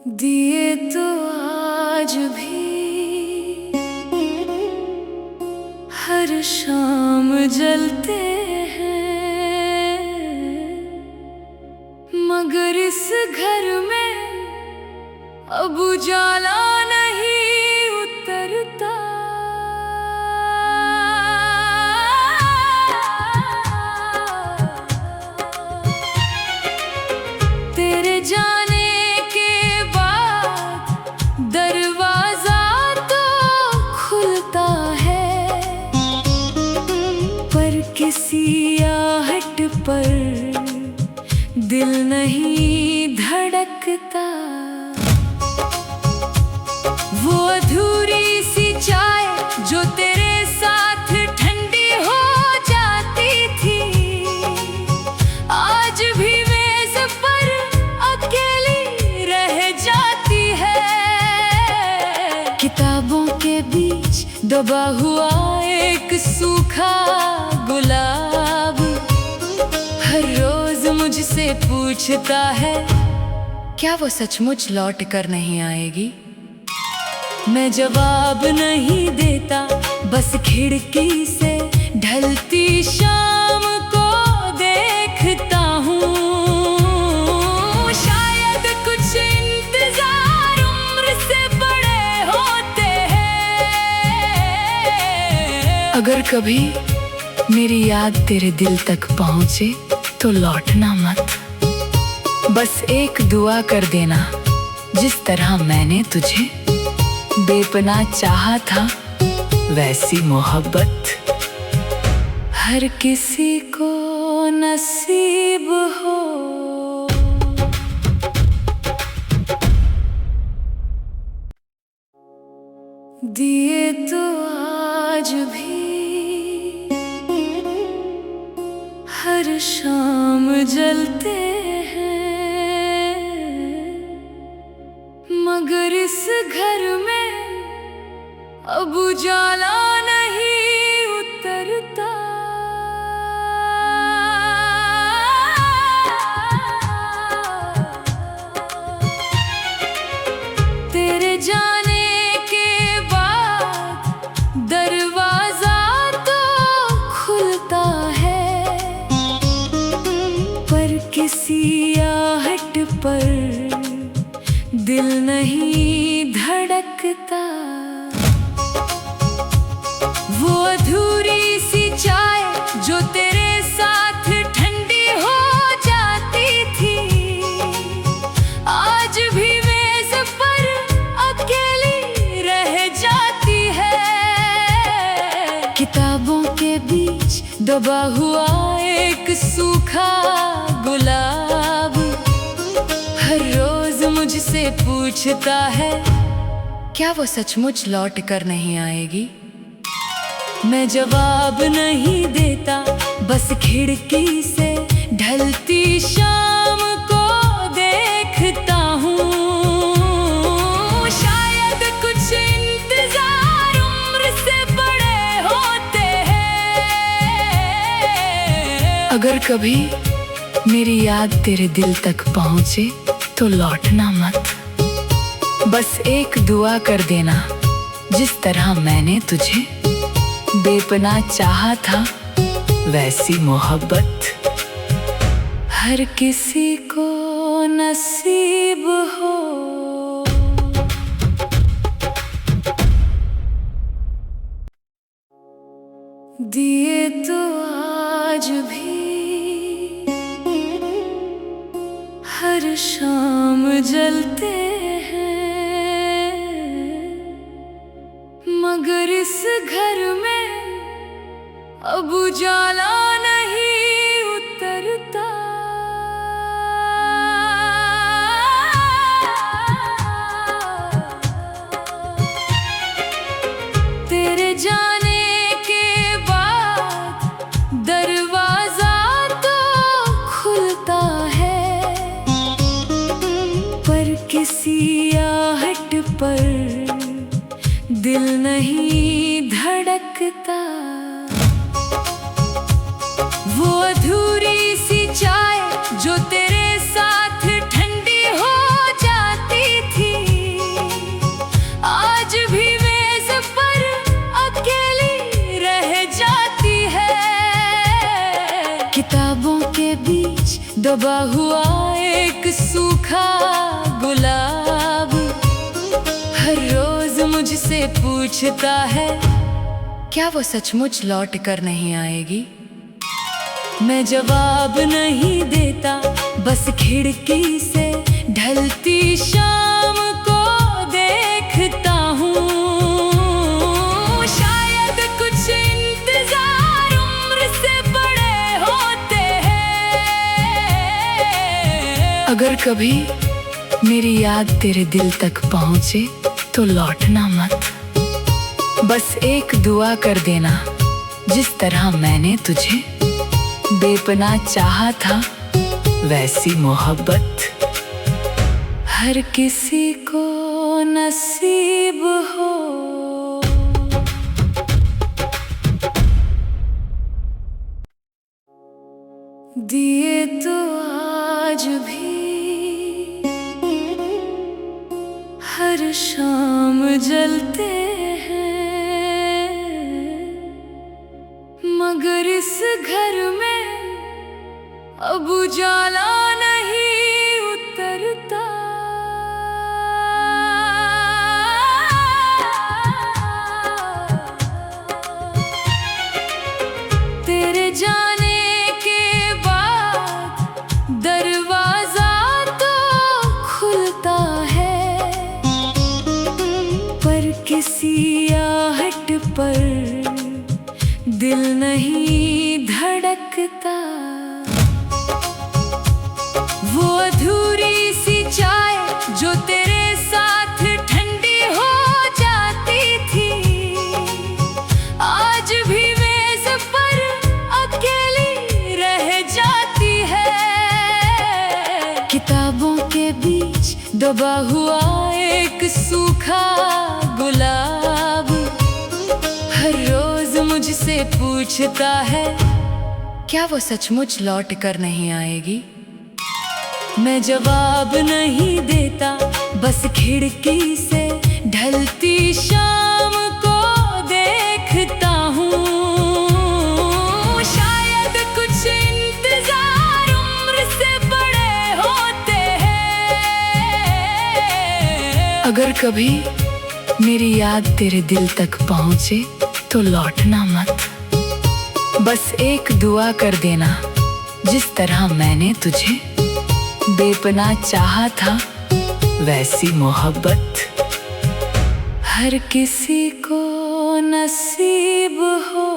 दिए तो आज भी हर शाम जलते हैं, मगर इस घर में अब उजाला नहीं उतरता। तेरे जाने के बाद दरवाजा तो खुलता है, पर किसी आहट पर दिल नहीं धड़कता। वो अधूरी सी चाय जो तेरे साथ ठंडी हो जाती थी, आज भी मेज पर अकेली रह जाती है। किताबों के बीच दबा हुआ एक सूखा गुलाब हर रोज मुझसे पूछता है, क्या वो सचमुच लौट कर नहीं आएगी? मैं जवाब नहीं देता, बस खिड़की से ढलती शाम को देखता हूँ। शायद कुछ इंतजार उम्र से बड़े होते हैं। अगर कभी मेरी याद तेरे दिल तक पहुँचे तो लौटना मत, बस एक दुआ कर देना। जिस तरह मैंने तुझे बेपनाह चाहा था, वैसी मोहब्बत हर किसी को नसीब हो। दिए तो आज भी हर शाम जलते हैं, मगर इस घर में अब उजाला नहीं उतरता। तेरे जाने के बाद दरवाजा तो खुलता है, पर किसी आहट पर दिल नहीं धड़कता। वो अधूरी सी चाय जो तेरे साथ ठंडी हो जाती थी, आज भी मेज पर अकेली रह जाती है। किताबों के बीच दबा हुआ एक सूखा गुलाब हर रोज मुझसे पूछता है, क्या वो सचमुच लौट कर नहीं आएगी? मैं जवाब नहीं देता, बस खिड़की से ढलती शाम को देखता हूँ। शायद कुछ इंतजार उम्र से बड़े होते हैं। अगर कभी मेरी याद तेरे दिल तक पहुँचे तो लौटना मत, बस एक दुआ कर देना। जिस तरह मैंने तुझे बेपनाह चाहा था, वैसी मोहब्बत हर किसी को नसीब हो। दिए तो आज भी हर शाम जलते हैं, मगर इस घर में अब उजाला नहीं उतरता। तेरे जाने के बाद दरवाजा तो खुलता है, पर किसी आहट पर दिल नहीं धड़कता। वो अधूरी सी चाय जो तेरे साथ ठंडी हो जाती थी, दबा हुआ एक सूखा गुलाब हर रोज मुझसे पूछता है, क्या वो सचमुच लौट कर नहीं आएगी। मैं जवाब नहीं देता, बस खिड़की से ढलती शाम को देखता हूँ। शायद कुछ इंतजार उम्र से बड़े होते हैं। अगर कभी मेरी याद तेरे दिल तक पहुँचे तो लौटना मत, बस एक दुआ कर देना, जिस तरह मैंने तुझे बेपनाह चाहा था वैसी मोहब्बत हर किसी को नसीब हो। दिए तो आज भी हर शाम जलते हैं, मगर इस घर में अब उजाला नहीं उतरता। तेरे जाने के बाद दरवाजा तो खुलता है, पर किसी आहट पर दिल नहीं धड़कता। वो अधूरी सी चाय जो तेरे साथ ठंडी हो जाती थी, आज भी मेज पर अकेली रह जाती है। किताबों के बीच दबा हुआ एक सूखा गुलाब हर रोज मुझसे पूछता है, क्या वो सचमुच लौट कर नहीं आएगी। मैं जवाब नहीं देता, बस खिड़की से ढलती शाम को देखता हूँ। शायद कुछ इंतजार उम्र से बड़े होते हैं। अगर कभी मेरी याद तेरे दिल तक पहुँचे तो लौटना मत, बस एक दुआ कर देना, जिस तरह मैंने तुझे बेपनाह चाहा था वैसी मोहब्बत हर किसी को नसीब हो।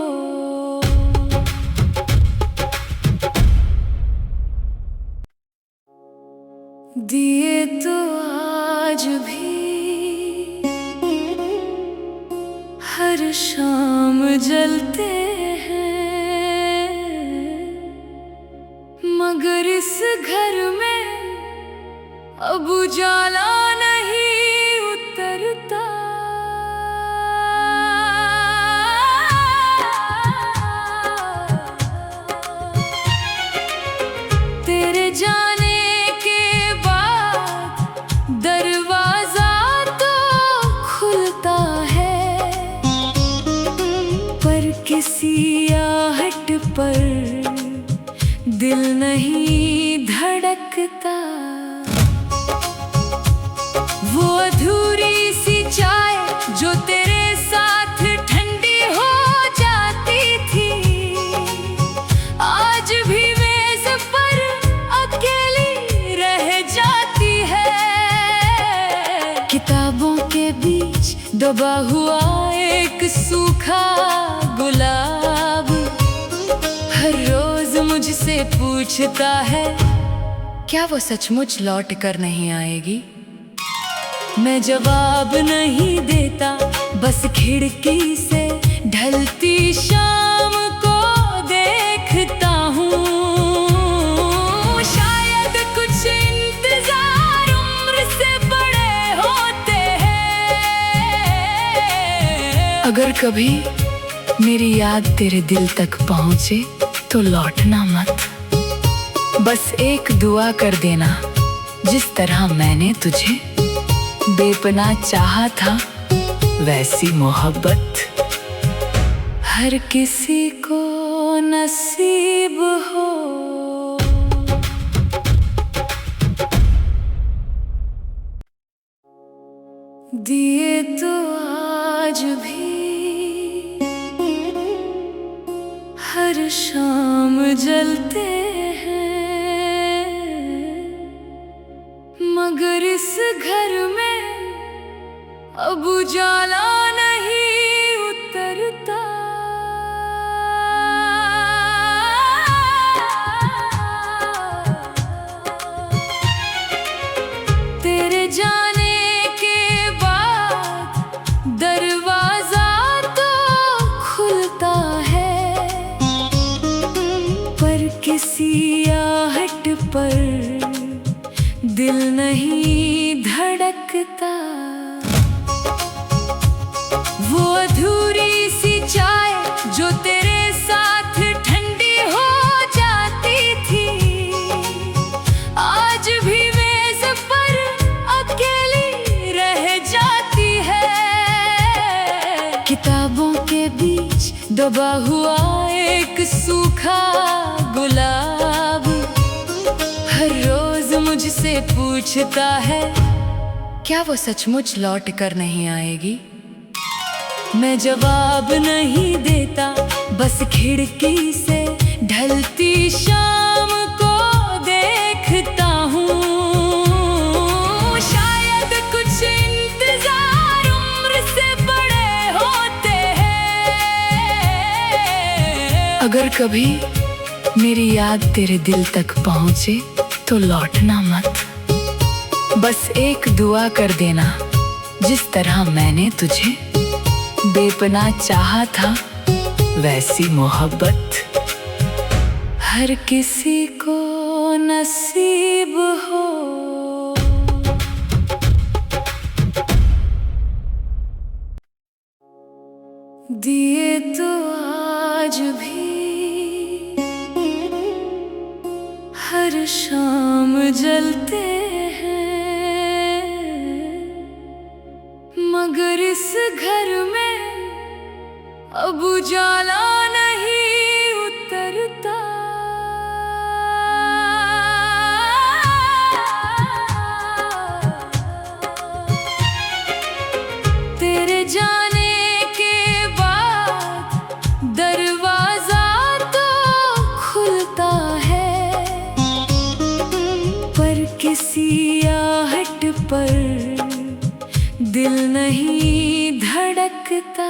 दिए तो आज भी हर शाम जलते हैं, मगर इस घर में अब उजाला नहीं उतरता। तेरे जाने के बाद दरवाजा तो खुलता है, पर किसी आहट पर दिल नहीं धड़कता। वो अधूरी सी चाय जो तेरे साथ ठंडी हो जाती थी, आज भी मेज पर अकेली रह जाती है। किताबों के बीच दबा हुआ एक सूखा गुलाब हर रोज मुझसे पूछता है, क्या वो सचमुच लौट कर नहीं आएगी। मैं जवाब नहीं देता, बस खिड़की से ढलती शाम को देखता हूँ। शायद कुछ इंतजार उम्र से बड़े होते हैं। अगर कभी मेरी याद तेरे दिल तक पहुँचे तो लौटना मत, बस एक दुआ कर देना, जिस तरह मैंने तुझे बेपनाह चाहा था वैसी मोहब्बत हर किसी को नसीब हो। दिए तो आज भी हर शाम जलते हैं, मगर इस घर में अब उजाला नहीं उतरता। तेरे जाने के बाद दरवाजा तो खुलता है, पर किसी आहट पर दिल नहीं धड़कता। वो अधूरी सी चाय जो तेरे साथ ठंडी हो जाती थी, आज भी मेज पर अकेली रह जाती है। किताबों के बीच दबा हुआ एक सूखा गुलाब हर रोज मुझसे पूछता है, क्या वो सचमुच लौट कर नहीं आएगी? मैं जवाब नहीं देता, बस खिड़की से ढलती शाम को देखता हूँ। शायद कुछ इंतजार उम्र से बड़े होते हैं। अगर कभी मेरी याद तेरे दिल तक पहुँचे तो लौटना मत, बस एक दुआ कर देना, जिस तरह मैंने तुझे बेपनाह चाहा था वैसी मोहब्बत हर किसी को नसीब हो। दिए तो आज भी हर शाम जलते हैं, मगर इस घर में अब उजाला नहीं उतरता। तेरे जाने के बाद दरवाजा तो खुलता है, पर किसी आहट पर दिल नहीं धड़कता।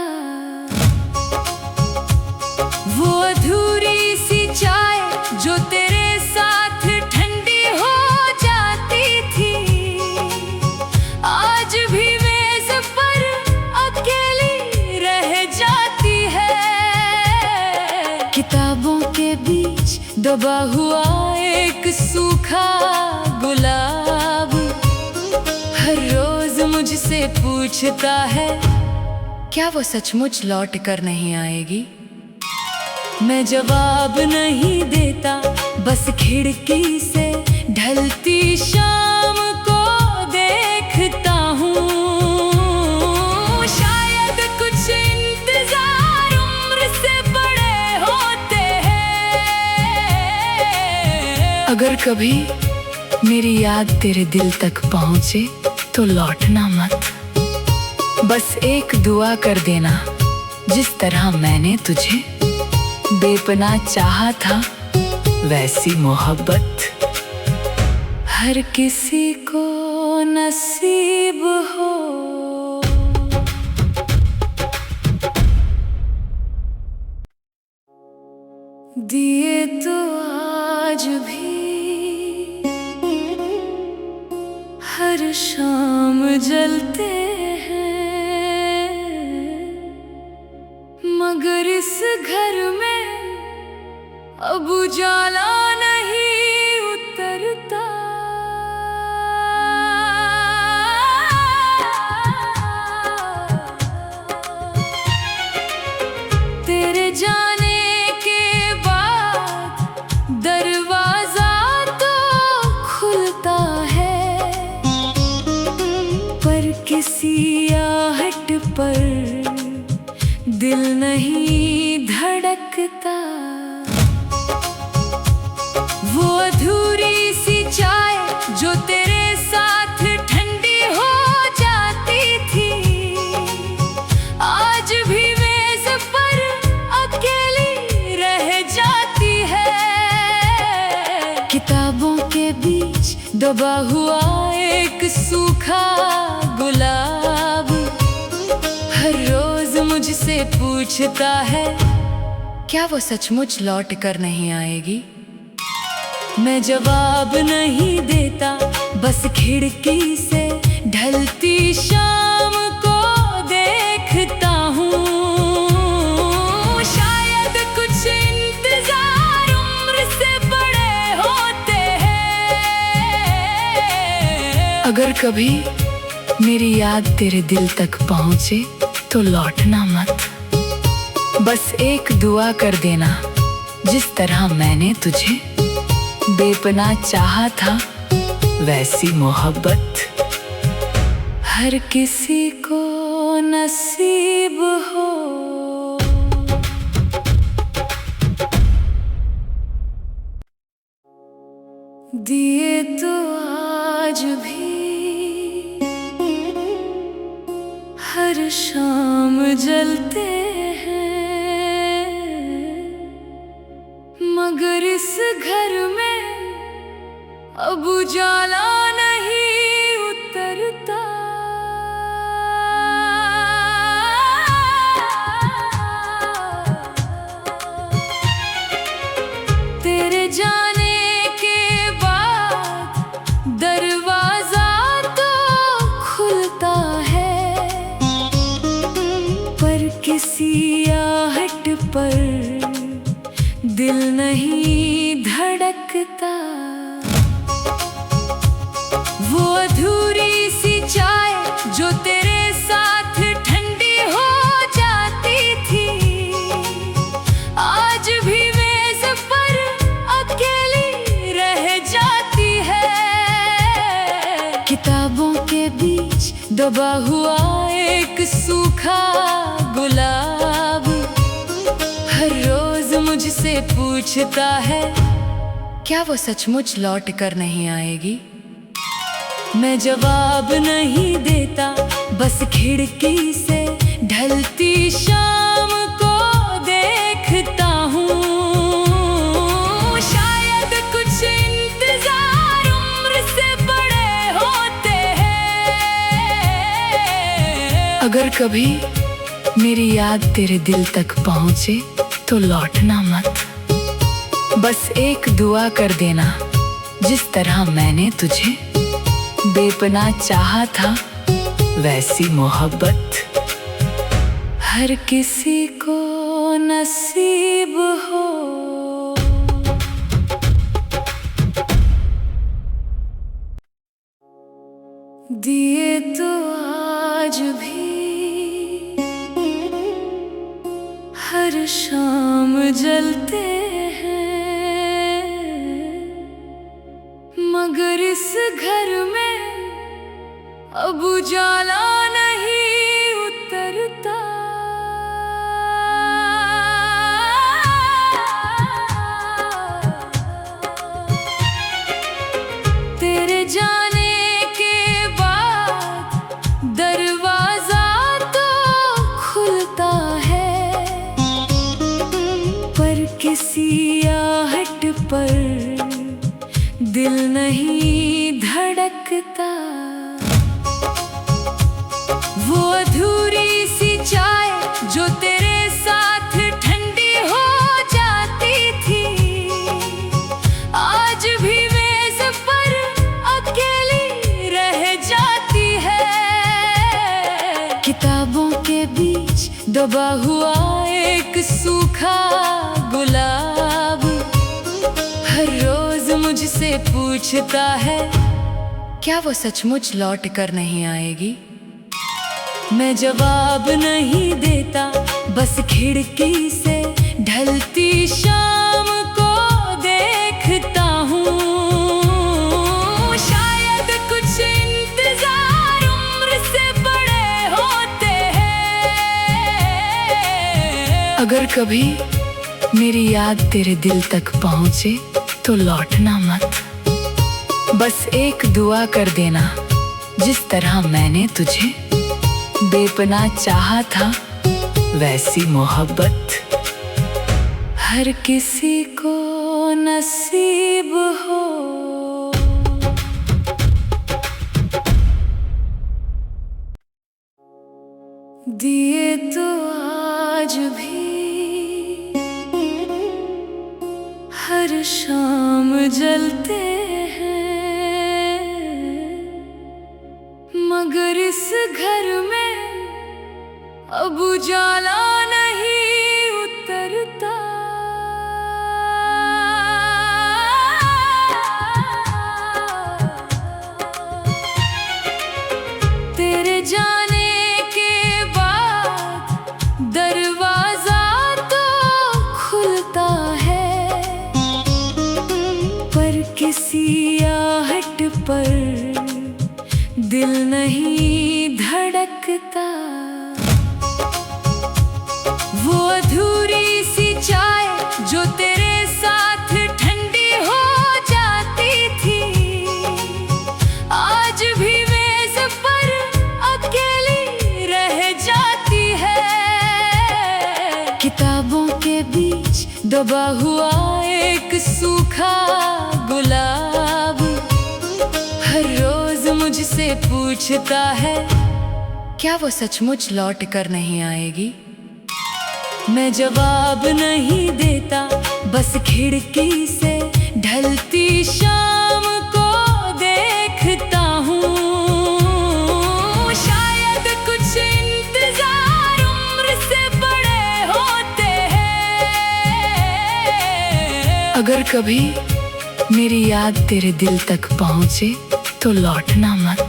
वो अधूरी सी चाय जो तेरे साथ ठंडी हो जाती थी, आज भी मेज पर अकेली रह जाती है। किताबों के बीच दबा हुआ एक सूखा गुलाब हर रोज मुझसे पूछता है, क्या वो सचमुच लौट कर नहीं आएगी? मैं जवाब नहीं देता, बस खिड़की से ढलती शाम को देखता हूँ। शायद कुछ इंतजार उम्र से बड़े होते हैं। अगर कभी मेरी याद तेरे दिल तक पहुँचे तो लौटना मत, बस एक दुआ कर देना, जिस तरह मैंने तुझे बेपनाह चाहा था वैसी मोहब्बत हर किसी को नसीब हो। दिए तो आज भी हर शाम जलते हैं, मगर इस घर में अब उजाला नहीं उतरता। तेरे जाने के बाद दरवाजा तो खुलता है, पर किसी आहट पर दिल नहीं धड़कता। वो अधूरी सी चाय जो तेरे साथ ठंडी हो जाती थी, दबा हुआ एक सूखा गुलाब हर रोज मुझसे पूछता है, क्या वो सचमुच लौट कर नहीं आएगी। मैं जवाब नहीं देता, बस खिड़की से ढलती शाम को देखता हूँ। शायद कुछ इंतजार उम्र से बड़े होते हैं। अगर कभी मेरी याद तेरे दिल तक पहुँचे तो लौटना मत, बस एक दुआ कर देना, जिस तरह मैंने तुझे बेपनाह चाहा था वैसी मोहब्बत हर किसी को नसीब हो। दिए तो आज भी हर शाम जलते हैं, मगर इस घर में अब उजाला नहीं उतरता। तेरे जाने के बाद दरवाजा तो खुलता है, पर किसी आहट पर दिल नहीं धड़कता। वो अधूरी सी चाय जो तेरे साथ ठंडी हो जाती थी, आज भी मेज पर अकेली रह जाती है। किताबों के बीच दबा हुआ एक सूखा गुलाब हर रोज मुझसे पूछता है, क्या वो सचमुच लौट कर नहीं आएगी। मैं जवाब नहीं देता, बस खिड़की से ढलती शाम को देखता हूँ। शायद कुछ इंतजार उम्र से बड़े होते हैं। अगर कभी मेरी याद तेरे दिल तक पहुँचे तो लौटना मत, बस एक दुआ कर देना, जिस तरह मैंने तुझे बेपनाह चाहा था वैसी मोहब्बत हर किसी को नसीब हो। दिए तो आज भी हर शाम जलते हैं, मगर इस घर में अब उजाला नहीं उतरता। तेरे जाने के बाद दरवाजा तो खुलता है, पर किसी आहट पर दिल नहीं धड़कता। वो अधूरी सी चाय जो तेरे साथ ठंडी हो जाती थी, आज भी मेज पर अकेली रह जाती है। किताबों के बीच दबा हुआ एक सूखा गुलाब हर रोज मुझसे पूछता है, क्या वो सचमुच लौट कर नहीं आएगी। मैं जवाब नहीं देता, बस खिड़की से ढलती शाम को देखता हूँ। शायद कुछ इंतजार उम्र से बड़े होते हैं। अगर कभी मेरी याद तेरे दिल तक पहुँचे तो लौटना मत, बस एक दुआ कर देना, जिस तरह मैंने तुझे बेपनाह चाहा था वैसी मोहब्बत हर किसी को नसीब हो। दिए तो आज भी हर शाम जलते हैं, मगर इस घर में अब उजाला नहीं उतरता। तेरे जाने के बाद दरवाजा तो खुलता है, पर किसी आहट पर दिल नहीं धड़कता। वो अधूरी सी चाय जो तेरे साथ ठंडी हो जाती थी, आज भी मेज पर अकेली रह जाती है। किताबों के बीच दबा हुआ एक सूखा गुलाब हर रोज मुझसे पूछता है, क्या वो सचमुच लौट कर नहीं आएगी? मैं जवाब नहीं देता, बस खिड़की से ढलती शाम को देखता हूँ। शायद कुछ इंतजार उम्र से बड़े होते हैं। अगर कभी मेरी याद तेरे दिल तक पहुँचे तो लौटना मत,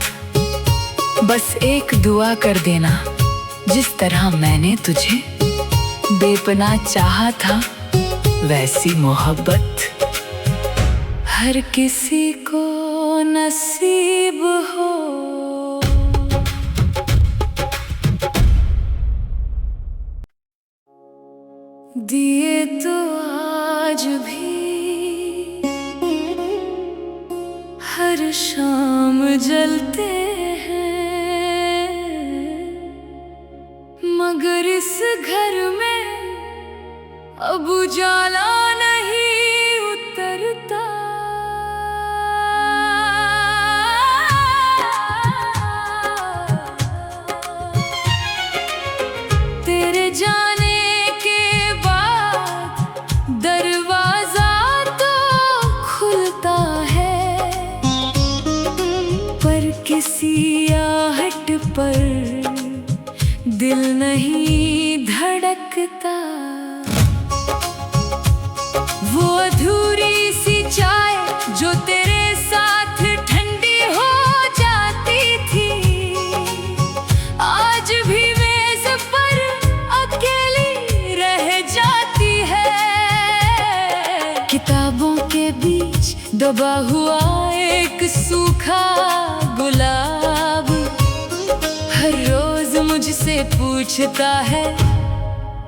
बस एक दुआ कर देना, जिस तरह मैंने तुझे बेपनाह चाहा था वैसी मोहब्बत हर किसी को नसीब हो। दिए तो आज भी हर शाम जलते हैं, मगर इस घर में अब उजाला नहीं उतरता। तेरे जाने के बाद दरवाजा तो खुलता है, पर किसी आहट पर दिल नहीं धड़कता। वो अधूरी सी चाय जो तेरे साथ ठंडी हो जाती थी, आज भी मेज पर अकेली रह जाती है। किताबों के बीच दबा हुआ एक सूखा गुलाब हर रोज मुझसे पूछता है,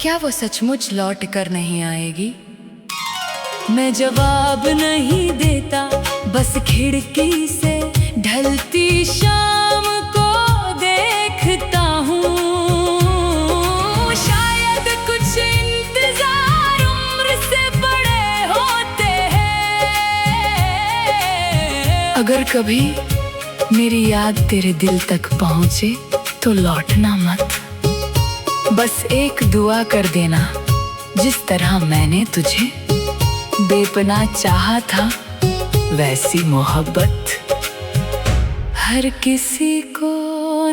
क्या वो सचमुच लौट कर नहीं आएगी? मैं जवाब नहीं देता, बस खिड़की से ढलती शाम को देखता हूँ। शायद कुछ इंतजार उम्र से बड़े होते हैं। अगर कभी मेरी याद तेरे दिल तक पहुँचे तो लौटना मत, बस एक दुआ कर देना, जिस तरह मैंने तुझे बेपनाह चाहा था वैसी मोहब्बत हर किसी को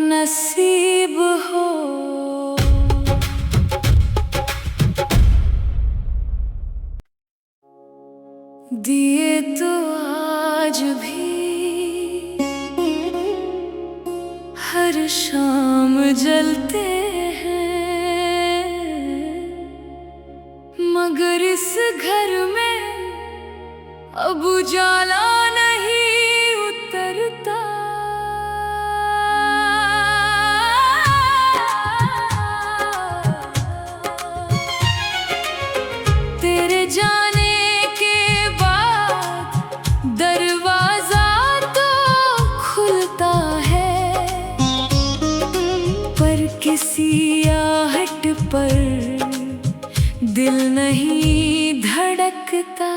नसीब हो। दिए तो आज भी हर शाम जलते हैं, मगर इस घर में अब उजाला नहीं उतरता। तेरे जाने के बाद दरवाजा तो खुलता है, पर किसी आहट पर दिल नहीं धड़कता।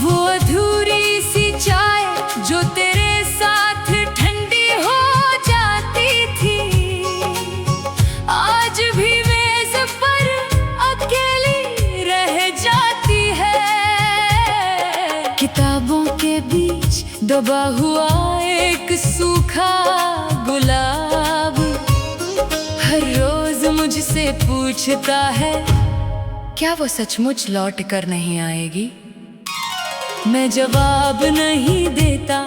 वो अधूरी सी चाय जो तेरे साथ ठंडी हो जाती थी, दबा हुआ एक सूखा गुलाब हर रोज मुझसे पूछता है, क्या वो सचमुच लौट कर नहीं आएगी? मैं जवाब नहीं देता,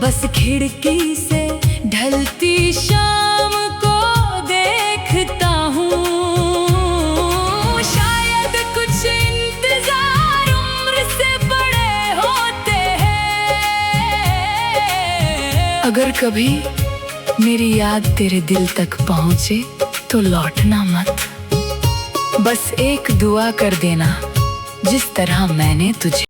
बस खिड़की से ढलती शाम को देखता हूँ। शायद कुछ इंतजार उम्र से बड़े होते हैं। अगर कभी मेरी याद तेरे दिल तक पहुँचे तो लौटना मत, बस एक दुआ कर देना जिस तरह मैंने तुझे।